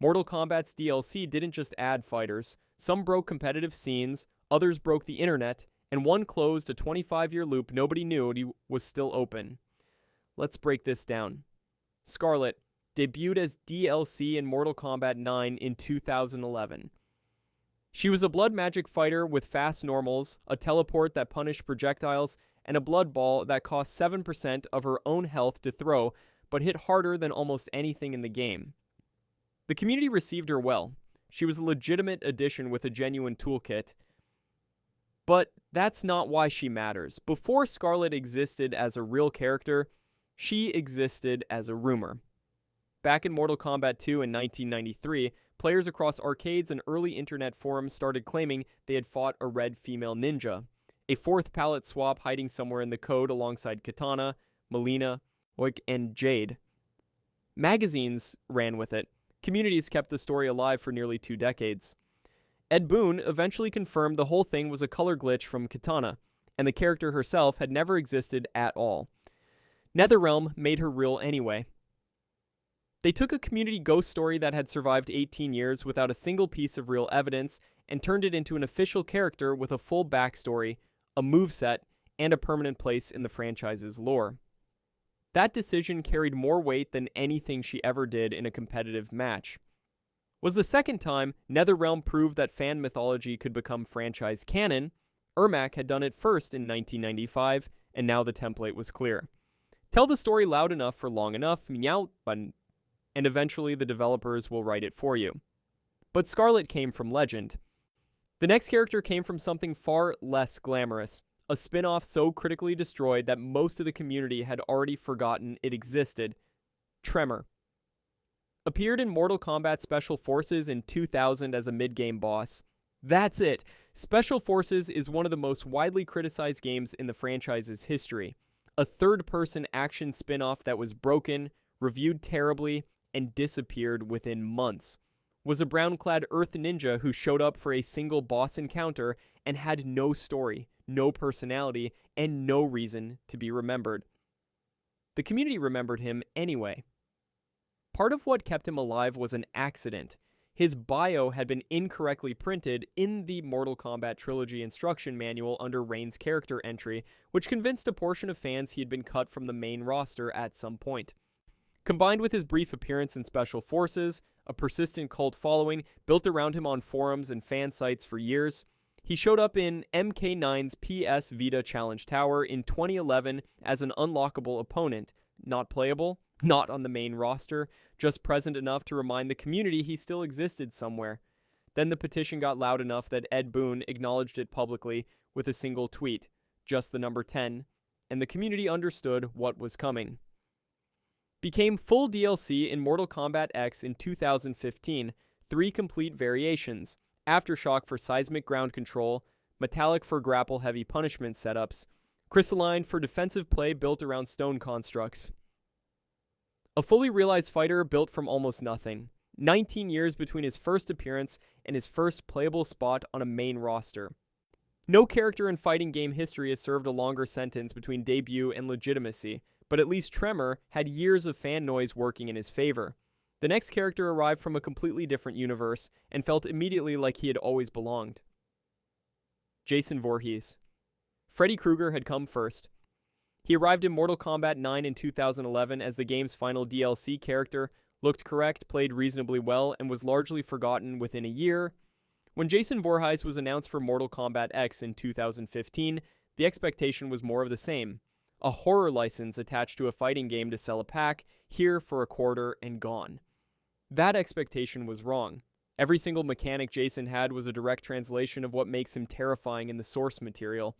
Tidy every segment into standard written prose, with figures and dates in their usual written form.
Mortal Kombat's DLC didn't just add fighters. Some broke competitive scenes, others broke the internet, and one closed a 25-year loop nobody knew was still open. Let's break this down. Skarlet debuted as DLC in Mortal Kombat 9 in 2011. She was a blood magic fighter with fast normals, a teleport that punished projectiles, and a blood ball that cost 7% of her own health to throw, but hit harder than almost anything in the game. The community received her well. She was a legitimate addition with a genuine toolkit. But that's not why she matters. Before Skarlet existed as a real character, she existed as a rumor. Back in Mortal Kombat 2 in 1993, players across arcades and early internet forums started claiming they had fought a red female ninja, a fourth palette swap hiding somewhere in the code alongside Kitana, Mileena, and Jade. Magazines ran with it. Communities kept the story alive for nearly 2 decades. Ed Boon eventually confirmed the whole thing was a color glitch from Kitana, and the character herself had never existed at all. NetherRealm made her real anyway. They took a community ghost story that had survived 18 years without a single piece of real evidence and turned it into an official character with a full backstory, a moveset, and a permanent place in the franchise's lore. That decision carried more weight than anything she ever did in a competitive match. Was the second time NetherRealm proved that fan mythology could become franchise canon. Ermac had done it first in 1995, and now the template was clear. Tell the story loud enough for long enough, and eventually the developers will write it for you. But Skarlet came from legend. The next character came from something far less glamorous, a spin-off so critically destroyed that most of the community had already forgotten it existed. Tremor. Appeared in Mortal Kombat Special Forces in 2000 as a mid-game boss. That's it. Special Forces is one of the most widely criticized games in the franchise's history. A third-person action spin-off that was broken, reviewed terribly, and disappeared within months. Was a brown-clad Earth ninja who showed up for a single boss encounter and had no story, no personality, and no reason to be remembered. The community remembered him anyway. Part of what kept him alive was an accident. His bio had been incorrectly printed in the Mortal Kombat Trilogy instruction manual under Rain's character entry, which convinced a portion of fans he had been cut from the main roster at some point. Combined with his brief appearance in Special Forces, a persistent cult following built around him on forums and fan sites for years, he showed up in MK9's PS Vita Challenge Tower in 2011 as an unlockable opponent, not playable, not on the main roster, just present enough to remind the community he still existed somewhere. Then the petition got loud enough that Ed Boon acknowledged it publicly with a single tweet, just the number 10, and the community understood what was coming. Became full DLC in Mortal Kombat X in 2015, 3 complete variations, Aftershock for seismic ground control, Metallic for grapple-heavy punishment setups, Crystalline for defensive play built around stone constructs. A fully realized fighter built from almost nothing. 19 years between his first appearance and his first playable spot on a main roster. No character in fighting game history has served a longer sentence between debut and legitimacy, but at least Tremor had years of fan noise working in his favor. The next character arrived from a completely different universe and felt immediately like he had always belonged. Jason Voorhees. Freddy Krueger had come first. He arrived in Mortal Kombat 9 in 2011 as the game's final DLC character, looked correct, played reasonably well, and was largely forgotten within a year. When Jason Voorhees was announced for Mortal Kombat X in 2015, the expectation was more of the same. A horror license attached to a fighting game to sell a pack, here for a quarter and gone. That expectation was wrong. Every single mechanic Jason had was a direct translation of what makes him terrifying in the source material.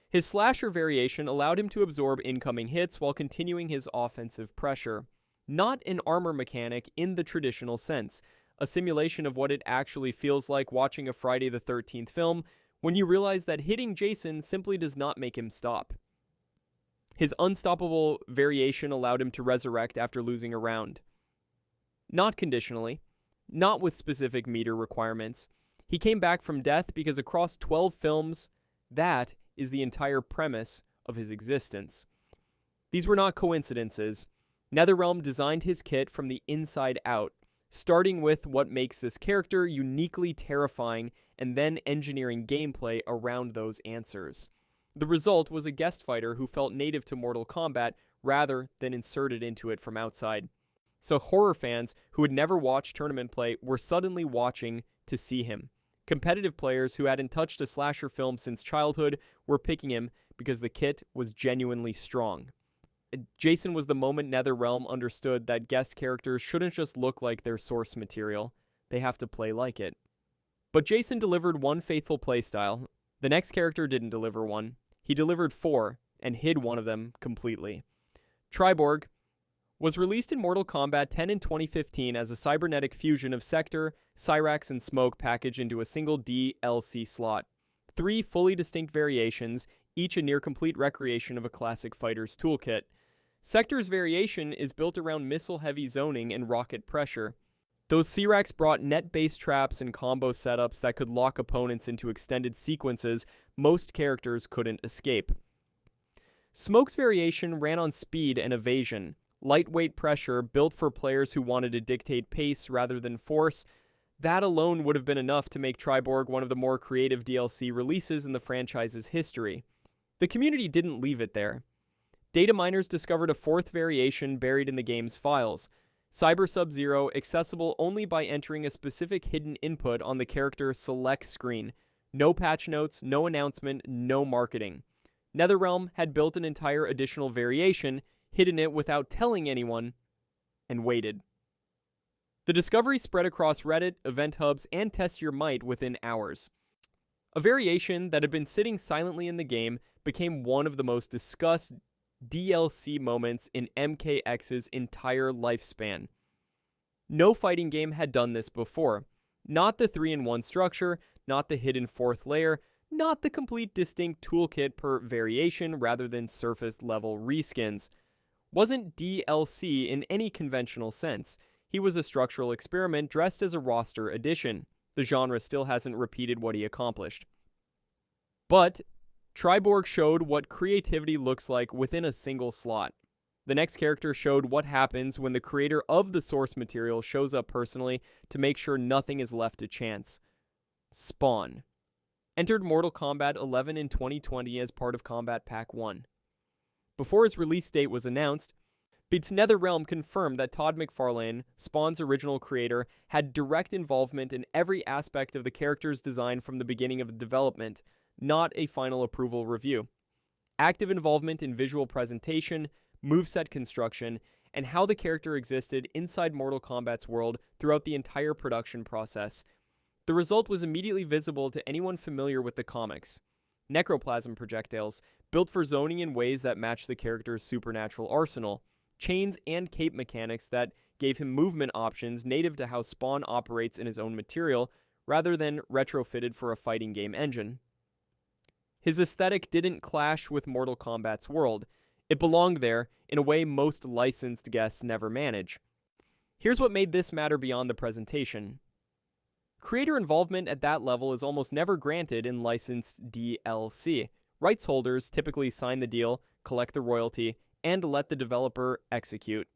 His slasher variation allowed him to absorb incoming hits while continuing his offensive pressure. Not an armor mechanic in the traditional sense, a simulation of what it actually feels like watching a Friday the 13th film when you realize that hitting Jason simply does not make him stop. His unstoppable variation allowed him to resurrect after losing a round. Not conditionally, not with specific meter requirements. He came back from death because across 12 films, that is the entire premise of his existence. These were not coincidences. NetherRealm designed his kit from the inside out. starting with what makes this character uniquely terrifying and then engineering gameplay around those answers. The result was a guest fighter who felt native to Mortal Kombat rather than inserted into it from outside. So horror fans who had never watched tournament play were suddenly watching to see him. Competitive players who hadn't touched a slasher film since childhood were picking him because the kit was genuinely strong. Jason was the moment NetherRealm understood that guest characters shouldn't just look like their source material, they have to play like it. But Jason delivered one faithful playstyle. The next character didn't deliver one. He delivered 4, and hid one of them completely. Triborg was released in Mortal Kombat 10 in 2015 as a cybernetic fusion of Sector, Cyrax, and Smoke packaged into a single DLC slot. 3 fully distinct variations, each a near-complete recreation of a classic fighter's toolkit. Sector's variation is built around missile-heavy zoning and rocket pressure. Those Cyrax brought net-based traps and combo setups that could lock opponents into extended sequences most characters couldn't escape. Smoke's variation ran on speed and evasion, lightweight pressure built for players who wanted to dictate pace rather than force. That alone would have been enough to make Triborg one of the more creative DLC releases in the franchise's history. The community didn't leave it there. Data miners discovered a 4th variation buried in the game's files. Cyber Sub-Zero, accessible only by entering a specific hidden input on the character select screen. No patch notes, no announcement, no marketing. NetherRealm had built an entire additional variation, hidden it without telling anyone, and waited. The discovery spread across Reddit, event hubs, and Test Your Might within hours. A variation that had been sitting silently in the game became one of the most discussed DLC moments in MKX's entire lifespan. No fighting game had done this before. Not the 3-in-1 structure, not the hidden 4th layer, not the complete distinct toolkit per variation rather than surface-level reskins. Wasn't DLC in any conventional sense. He was a structural experiment dressed as a roster addition. The genre still hasn't repeated what he accomplished. But Triborg showed what creativity looks like within a single slot. The next character showed what happens when the creator of the source material shows up personally to make sure nothing is left to chance. Spawn entered Mortal Kombat 11 in 2020 as part of Combat Pack 1. Before his release date was announced, NetherRealm confirmed that Todd McFarlane, Spawn's original creator, had direct involvement in every aspect of the character's design from the beginning of the development, not a final approval review. Active involvement in visual presentation, moveset construction, and how the character existed inside Mortal Kombat's world throughout the entire production process. The result was immediately visible to anyone familiar with the comics. Necroplasm projectiles, built for zoning in ways that matched the character's supernatural arsenal. Chains and cape mechanics that gave him movement options native to how Spawn operates in his own material, rather than retrofitted for a fighting game engine. His aesthetic didn't clash with Mortal Kombat's world. It belonged there in a way most licensed guests never manage. Here's what made this matter beyond the presentation. Creator involvement at that level is almost never granted in licensed DLC. Rights holders typically sign the deal, collect the royalty, and let the developer execute.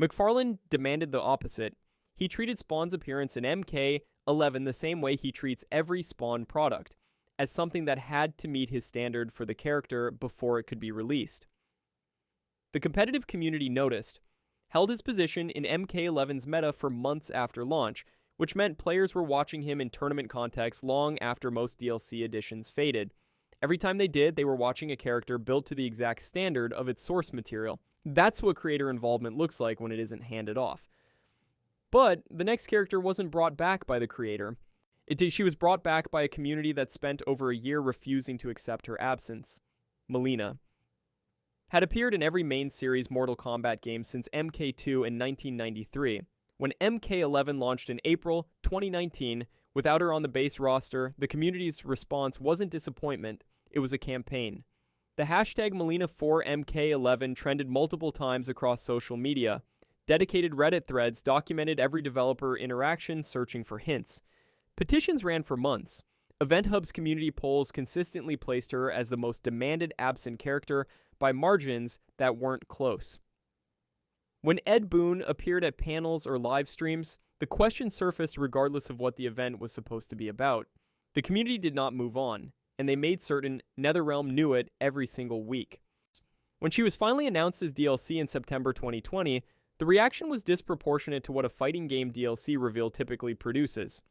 McFarlane demanded the opposite. He treated Spawn's appearance in MK11 the same way he treats every Spawn product, as something that had to meet his standard for the character before it could be released. The competitive community noticed, held his position in MK11's meta for months after launch, which meant players were watching him in tournament context long after most DLC editions faded. Every time they did, they were watching a character built to the exact standard of its source material. That's what creator involvement looks like when it isn't handed off. But the next character wasn't brought back by the creator. She was brought back by a community that spent over a year refusing to accept her absence. Mileena had appeared in every main series Mortal Kombat game since MK2 in 1993. When MK11 launched in April 2019, without her on the base roster, the community's response wasn't disappointment, it was a campaign. The hashtag Mileena4MK11 trended multiple times across social media. Dedicated Reddit threads documented every developer interaction searching for hints. Petitions ran for months. Event Hub's community polls consistently placed her as the most demanded absent character by margins that weren't close. When Ed Boon appeared at panels or live streams, the question surfaced regardless of what the event was supposed to be about. The community did not move on, and they made certain NetherRealm knew it every single week. When she was finally announced as DLC in September 2020, the reaction was disproportionate to what a fighting game DLC reveal typically produces.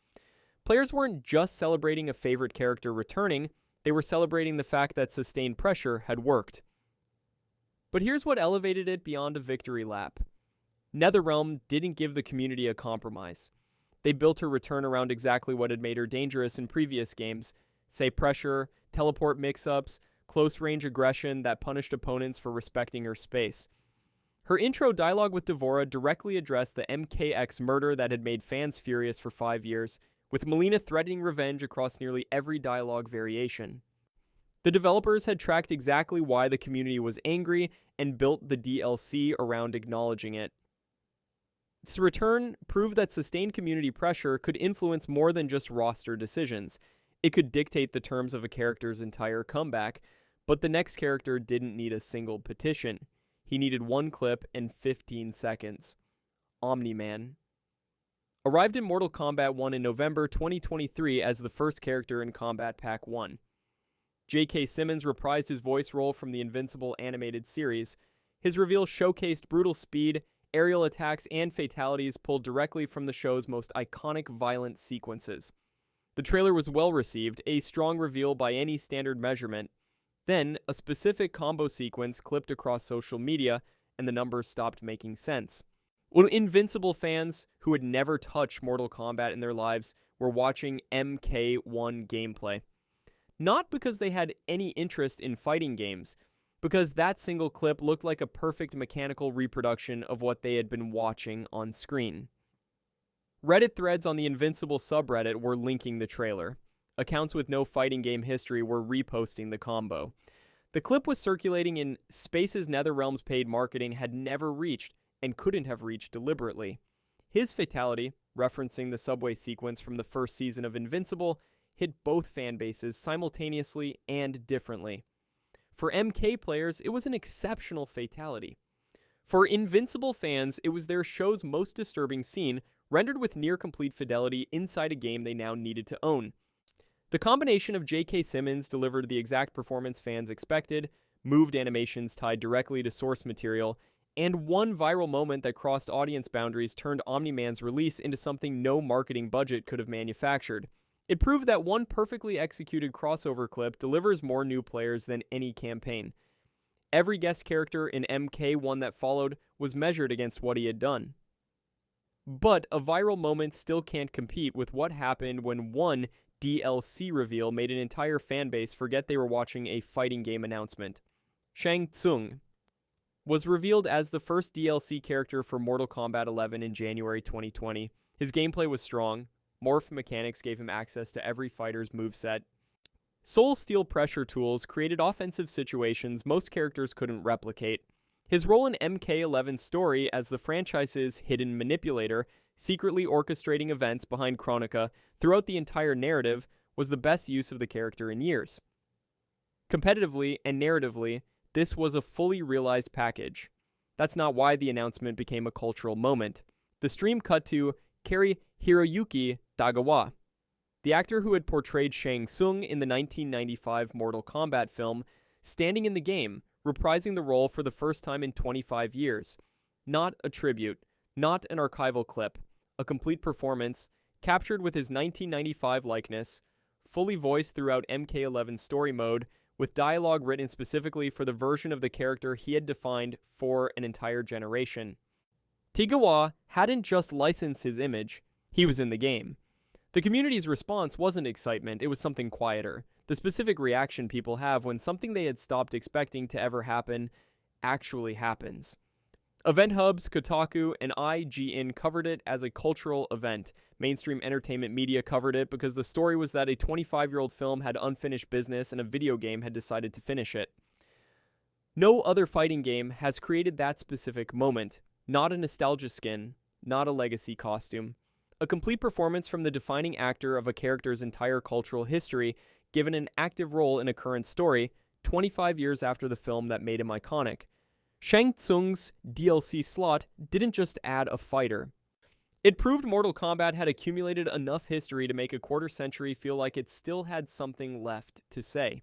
Players weren't just celebrating a favorite character returning, they were celebrating the fact that sustained pressure had worked. But here's what elevated it beyond a victory lap. NetherRealm didn't give the community a compromise. They built her return around exactly what had made her dangerous in previous games, say pressure, teleport mix-ups, close-range aggression that punished opponents for respecting her space. Her intro dialogue with D'Vorah directly addressed the MKX murder that had made fans furious for 5 years, with Mileena threatening revenge across nearly every dialogue variation. The developers had tracked exactly why the community was angry and built the DLC around acknowledging it. This return proved that sustained community pressure could influence more than just roster decisions. It could dictate the terms of a character's entire comeback, but the next character didn't need a single petition. He needed one clip and 15 seconds. Omni-Man. Arrived in Mortal Kombat 1 in November 2023 as the first character in Combat Pack 1. J.K. Simmons reprised his voice role from the Invincible animated series. His reveal showcased brutal speed, aerial attacks, and fatalities pulled directly from the show's most iconic violent sequences. The trailer was well received, a strong reveal by any standard measurement. Then, a specific combo sequence clipped across social media, and the numbers stopped making sense. Well, Invincible fans who had never touched Mortal Kombat in their lives were watching MK1 gameplay. Not because they had any interest in fighting games, because that single clip looked like a perfect mechanical reproduction of what they had been watching on screen. Reddit threads on the Invincible subreddit were linking the trailer. Accounts with no fighting game history were reposting the combo. The clip was circulating in spaces NetherRealm's paid marketing had never reached and couldn't have reached deliberately. His fatality, referencing the subway sequence from the first season of Invincible, hit both fan bases simultaneously and differently. For MK players, it was an exceptional fatality. For Invincible fans, it was their show's most disturbing scene, rendered with near-complete fidelity inside a game they now needed to own. The combination of J.K. Simmons delivered the exact performance fans expected, moved animations tied directly to source material, and one viral moment that crossed audience boundaries turned Omni-Man's release into something no marketing budget could have manufactured. It proved that one perfectly executed crossover clip delivers more new players than any campaign. Every guest character in MK1 that followed was measured against what he had done. But a viral moment still can't compete with what happened when one DLC reveal made an entire fanbase forget they were watching a fighting game announcement. Shang Tsung was revealed as the first DLC character for Mortal Kombat 11 in January 2020. His gameplay was strong. Morph mechanics gave him access to every fighter's moveset. Soul Steel pressure tools created offensive situations most characters couldn't replicate. His role in MK11's story as the franchise's hidden manipulator, secretly orchestrating events behind Kronika throughout the entire narrative, was the best use of the character in years. Competitively and narratively, this was a fully realized package. That's not why the announcement became a cultural moment. The stream cut to Cary-Hiroyuki Tagawa, the actor who had portrayed Shang Tsung in the 1995 Mortal Kombat film, standing in the game, reprising the role for the first time in 25 years. Not a tribute, not an archival clip, a complete performance, captured with his 1995 likeness, fully voiced throughout MK11 story mode, with dialogue written specifically for the version of the character he had defined for an entire generation. Tagawa hadn't just licensed his image, he was in the game. The community's response wasn't excitement, it was something quieter. The specific reaction people have when something they had stopped expecting to ever happen actually happens. Event hubs, Kotaku, and IGN covered it as a cultural event. Mainstream entertainment media covered it because the story was that a 25-year-old film had unfinished business and a video game had decided to finish it. No other fighting game has created that specific moment. Not a nostalgia skin, not a legacy costume. A complete performance from the defining actor of a character's entire cultural history, given an active role in a current story, 25 years after the film that made him iconic. Shang Tsung's DLC slot didn't just add a fighter. It proved Mortal Kombat had accumulated enough history to make a quarter century feel like it still had something left to say.